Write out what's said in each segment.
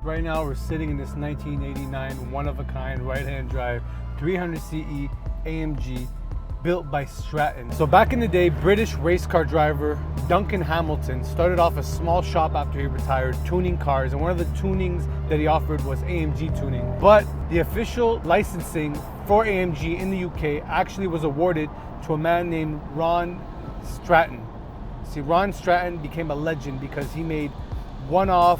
Right now we're sitting in this 1989 one-of-a-kind right-hand drive 300 CE AMG built by Stratton. So back in the day, British race car driver Duncan Hamilton started off a small shop after he retired tuning cars, and one of the tunings that he offered was AMG tuning. But the official licensing for AMG in the UK actually was awarded to a man named Ron Stratton. See, Ron Stratton became a legend because he made one-off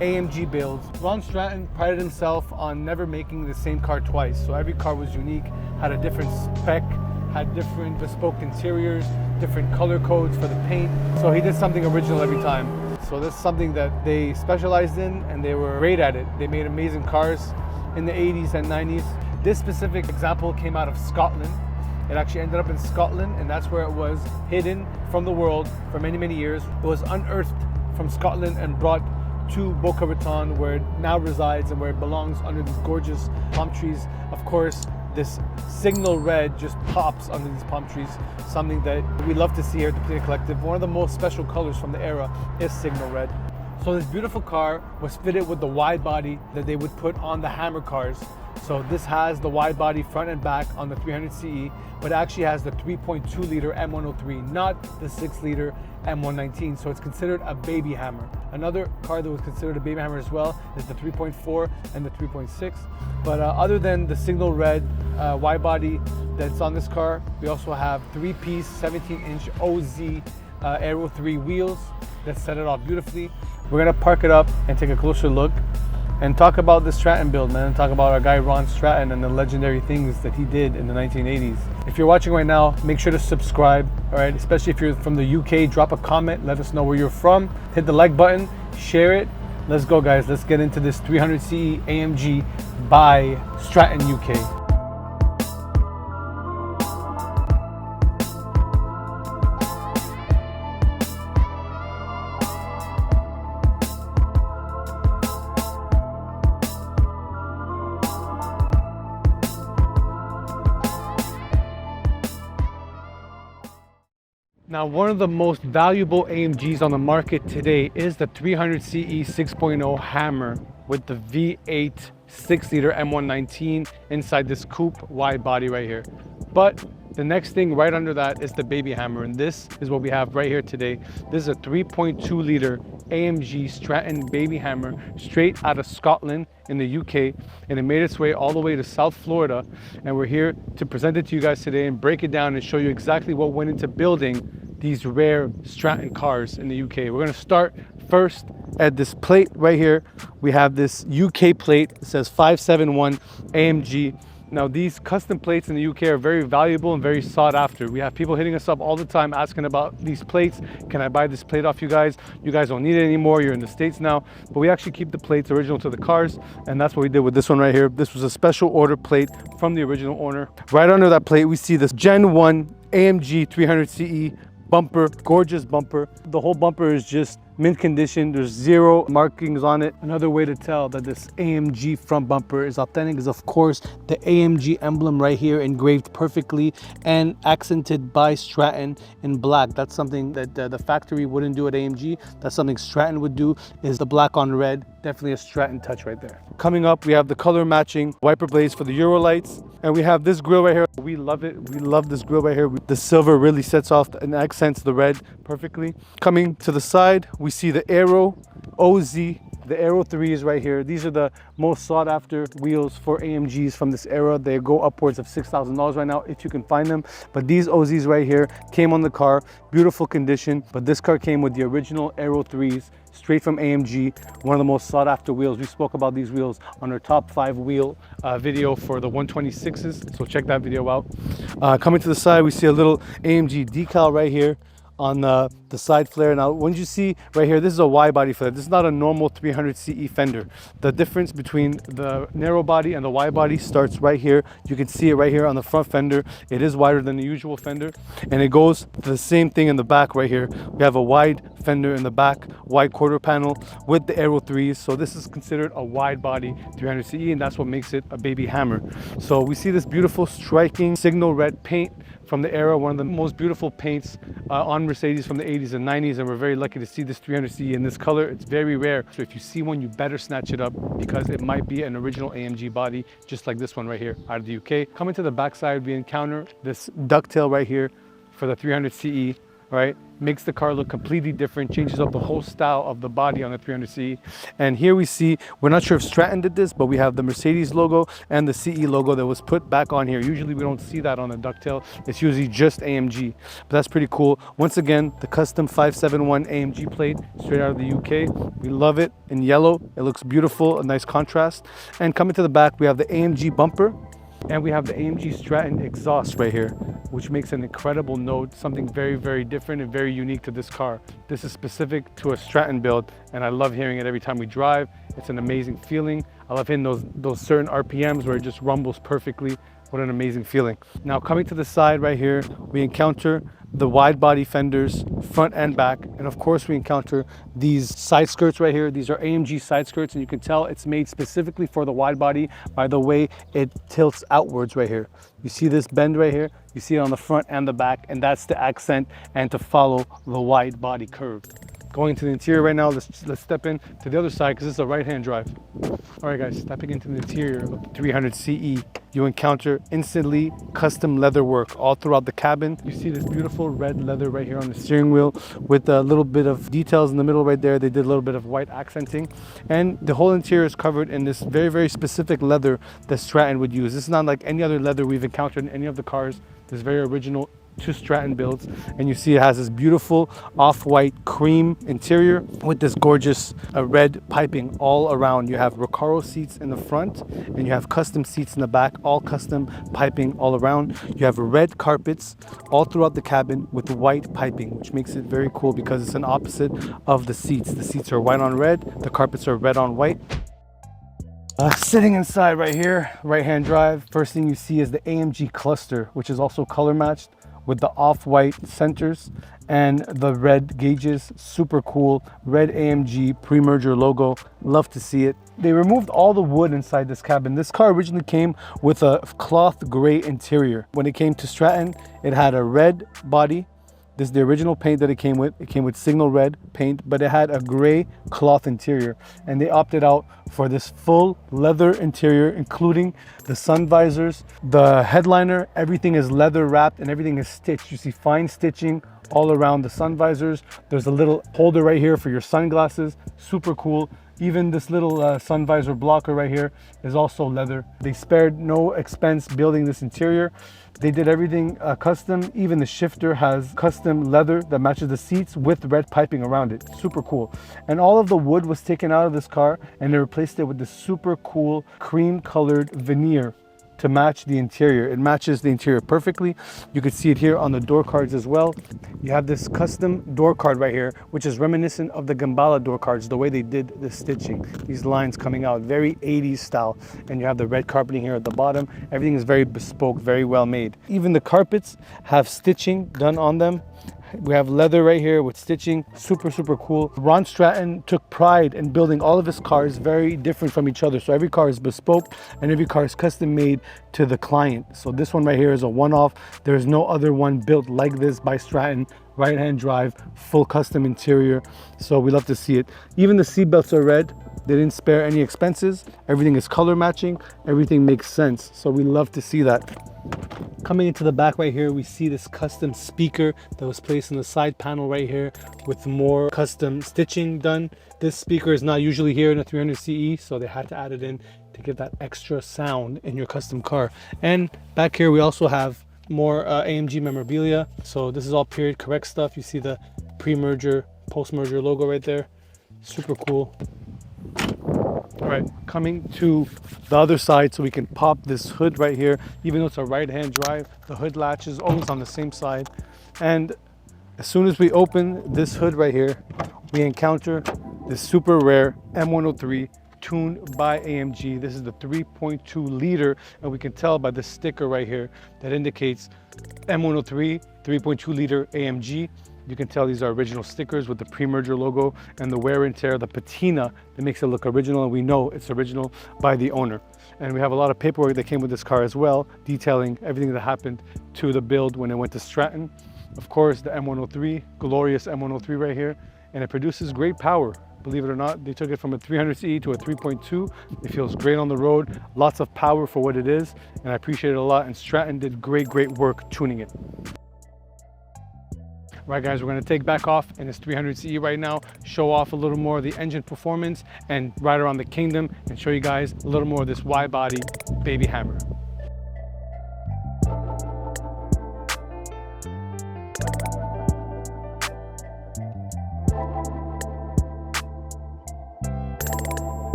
AMG builds. Ron Stratton prided himself on never making the same car twice. So every car was unique, had a different spec, had different bespoke interiors, different color codes for the paint. So he did something original every time. So that's something that they specialized in, and they were great at it. They made amazing cars in the 80s and 90s. This specific example came out of Scotland. It actually ended up in Scotland, and that's where it was hidden from the world for many, many years. It was unearthed from Scotland and brought to Boca Raton, where it now resides and where it belongs under these gorgeous palm trees. Of course, this signal red just pops under these palm trees, something that we love to see here at the Patina Collective. One of the most special colors from the era is signal red. So this beautiful car was fitted with the wide body that they would put on the Hammer cars. So this has the wide body front and back on the 300 CE, but it actually has the 3.2 liter M103, not the 6 liter M119. So it's considered a baby Hammer. Another car that was considered a baby Hammer as well is the 3.4 and the 3.6. But other than the signal red wide body that's on this car, we also have 3-piece 17-inch OZ Aero 3 wheels that set it off beautifully. We're gonna park it up and take a closer look and talk about the Stratton build, man, and talk about our guy Ron Stratton and the legendary things that he did in the 1980s. If you're watching right now, make sure to subscribe, all right? Especially if you're from the UK, drop a comment, let us know where you're from, hit the like button, share it. Let's go, guys. Let's get into this 300 CE AMG by Stratton UK. Now, one of the most valuable AMGs on the market today is the 300 CE 6.0 Hammer with the V8 6-liter M119 inside this coupe wide body right here. But the next thing right under that is the baby Hammer, and this is what we have right here today. This is a 3.2 liter AMG Stratton baby Hammer straight out of Scotland in the UK, and it made its way all the way to South Florida, and we're here to present it to you guys today and break it down and show you exactly what went into building these rare Stratton cars in the UK. We're gonna start first at this plate right here. We have this UK plate. It says 571 AMG. Now, these custom plates in the UK are very valuable and very sought after. We have people hitting us up all the time asking about these plates. Can I buy this plate off you guys? You guys don't need it anymore. You're in the States now. But we actually keep the plates original to the cars, and that's what we did with this one right here. This was a special order plate from the original owner. Right under that plate, we see this Gen 1 AMG 300 CE bumper, gorgeous bumper. The whole bumper is just mint condition. There's zero markings on it. Another way to tell that this AMG front bumper is authentic is, of course, the AMG emblem right here engraved perfectly and accented by Stratton in black. That's something that the factory wouldn't do at AMG. That's something Stratton would do, is the black on red. Definitely a Stratton touch right there. Coming up, we have the color matching wiper blades for the Euro lights. And we have this grille right here. We love it. We love this grille right here. The silver really sets off and accents the red perfectly. Coming to the side, we see the Aero OZ, the Aero 3 is right here. These are the most sought after wheels for AMGs from this era. They go upwards of $6,000 right now if you can find them. But these OZs right here came on the car, beautiful condition. But this car came with the original Aero 3s, straight from AMG, one of the most sought after wheels. We spoke about these wheels on our top 5 wheel video for the 126s, so check that video out. Coming to the side, we see a little AMG decal right here on the side flare. Now, when you see right here, this is a wide body flare. This is not a normal 300 CE fender. The difference between the narrow body and the wide body starts right here. You can see it right here on the front fender. It is wider than the usual fender, and it goes to the same thing in the back right here. We have a wide fender in the back, wide quarter panel with the Aero 3s. So this is considered a wide body 300 CE, and that's what makes it a baby Hammer. So we see this beautiful striking signal red paint from the era, one of the most beautiful paints on Mercedes from the 80s and 90s, and we're very lucky to see this 300CE in this color. It's very rare, so if you see one, you better snatch it up because it might be an original AMG body, just like this one right here out of the UK. Coming to the backside, we encounter this ducktail right here for the 300CE. Right, makes the car look completely different, changes up the whole style of the body on the 300CE. And here we see, we're not sure if Stratton did this, but we have the Mercedes logo and the CE logo that was put back on here. Usually we don't see that on the ducktail. It's usually just AMG, but that's pretty cool. Once again, the custom 571 AMG plate straight out of the UK. We love it in yellow. It looks beautiful, a nice contrast. And coming to the back, we have the AMG bumper. And we have the AMG Stratton exhaust right here, which makes an incredible note, something very, very different and very unique to this car. This is specific to a Stratton build, and I love hearing it every time we drive. It's an amazing feeling. I love hitting those certain RPMs where it just rumbles perfectly. What an amazing feeling. Now coming to the side right here, we encounter the wide body fenders, front and back. And of course we encounter these side skirts right here. These are AMG side skirts, and you can tell it's made specifically for the wide body by the way it tilts outwards right here. You see this bend right here? You see it on the front and the back, and that's the accent and to follow the wide body curve. Going to the interior right now, let's step in to the other side because this is a right-hand drive. All right guys, stepping into the interior of the 300CE, you encounter instantly custom leather work all throughout the cabin. You see this beautiful red leather right here on the steering wheel with a little bit of details in the middle right there. They did a little bit of white accenting, and the whole interior is covered in this very, very specific leather that Stratton would use. This is not like any other leather we've encountered in any of the cars. This is very original to Stratton builds, and you see it has this beautiful off-white cream interior with this gorgeous red piping all around. You have Recaro seats in the front and you have custom seats in the back, all custom piping all around. You have red carpets all throughout the cabin with white piping, which makes it very cool because it's an opposite of the seats. The seats are white on red, the carpets are red on white. Sitting inside right here, right-hand drive, first thing you see is the AMG cluster, which is also color matched with the off-white centers and the red gauges. Super cool. Red AMG pre-merger logo. Love to see it. They removed all the wood inside this cabin. This car originally came with a cloth gray interior. When it came to Stratton, it had a red body. This is the original paint that it came with. It came with signal red paint, but it had a gray cloth interior. And they opted out for this full leather interior, including the sun visors, the headliner. Everything is leather wrapped and everything is stitched. You see fine stitching all around the sun visors. There's a little holder right here for your sunglasses. Super cool. Even this little sun visor blocker right here is also leather. They spared no expense building this interior. They did everything custom. Even the shifter has custom leather that matches the seats with red piping around it. Super cool. And all of the wood was taken out of this car and they replaced it with this super cool cream colored veneer to match the interior. It matches the interior perfectly. You can see it here on the door cards as well. You have this custom door card right here, which is reminiscent of the Gemballa door cards, the way they did the stitching. These lines coming out, very 80s style. And you have the red carpeting here at the bottom. Everything is very bespoke, very well made. Even the carpets have stitching done on them. We have leather right here with stitching, super, super cool. Ron Stratton took pride in building all of his cars very different from each other. So every car is bespoke and every car is custom made to the client. So this one right here is a one-off. There's no other one built like this by Stratton. Right-hand drive, full custom interior. So we love to see it. Even the seat belts are red. They didn't spare any expenses. Everything is color matching. Everything makes sense. So we love to see that. Coming into the back right here, we see this custom speaker that was placed in the side panel right here with more custom stitching done. This speaker is not usually here in a 300CE, so they had to add it in to give that extra sound in your custom car. And back here we also have more AMG memorabilia. So this is all period correct stuff. You see the pre-merger, post-merger logo right there. Super cool. All right, coming to the other side so we can pop this hood right here. Even though it's a right-hand drive, the hood latch is always on the same side. And as soon as we open this hood right here, we encounter this super rare M103 tuned by AMG. This is the 3.2 liter, and we can tell by the sticker right here that indicates M103 3.2 liter AMG. You can tell these are original stickers with the pre-merger logo and the wear and tear, the patina that makes it look original, and we know it's original by the owner. And we have a lot of paperwork that came with this car as well, detailing everything that happened to the build when it went to Stratton. Of course, the M103, glorious M103 right here, and it produces great power. Believe it or not, they took it from a 300CE to a 3.2. It feels great on the road, lots of power for what it is, and I appreciate it a lot, and Stratton did great work tuning it. Right guys, we're gonna take back off in this 300CE right now, show off a little more of the engine performance and ride around the kingdom and show you guys a little more of this wide body baby Hammer.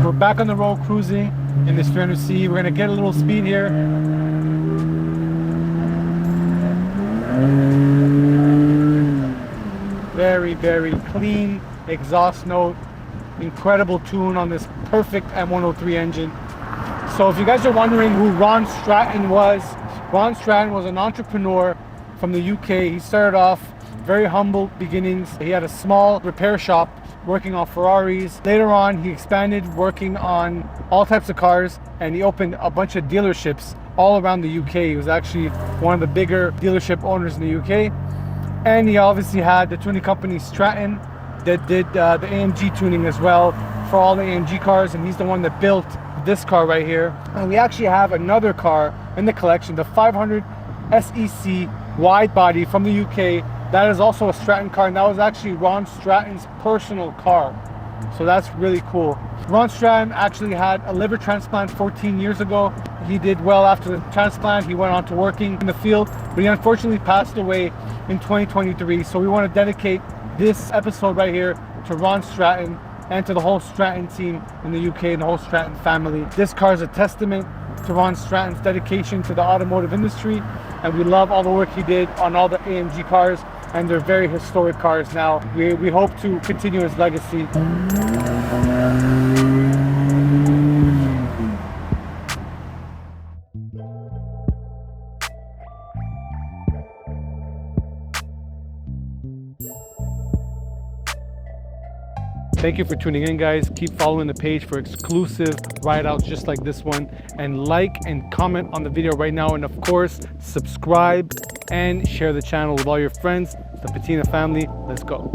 We're back on the road cruising in this 300CE. We're gonna get a little speed here. Very clean exhaust note, incredible tune on this perfect M103 engine. So if you guys are wondering who Ron Stratton was an entrepreneur from the UK. He started off very humble beginnings. He had a small repair shop working on Ferraris. Later on, he expanded working on all types of cars, and he opened a bunch of dealerships all around the UK. He was actually one of the bigger dealership owners in the UK. And he obviously had the tuning company Stratton that did the AMG tuning as well for all the AMG cars, and he's the one that built this car right here. And we actually have another car in the collection, the 500 SEC wide body from the UK. That is also a Stratton car, and that was actually Ron Stratton's personal car. So that's really cool. Ron Stratton actually had a liver transplant 14 years ago. He did well after the transplant. He went on to working in the field, but he unfortunately passed away in 2023. So we want to dedicate this episode right here to Ron Stratton and to the whole Stratton team in the UK and the whole Stratton family. This car is a testament to Ron Stratton's dedication to the automotive industry, and we love all the work he did on all the AMG cars, and they're very historic cars now. We hope to continue his legacy. Thank you for tuning in, guys. Keep following the page for exclusive ride outs just like this one, and like and comment on the video right now, and of course subscribe and share the channel with all your friends. The Patina family, let's go.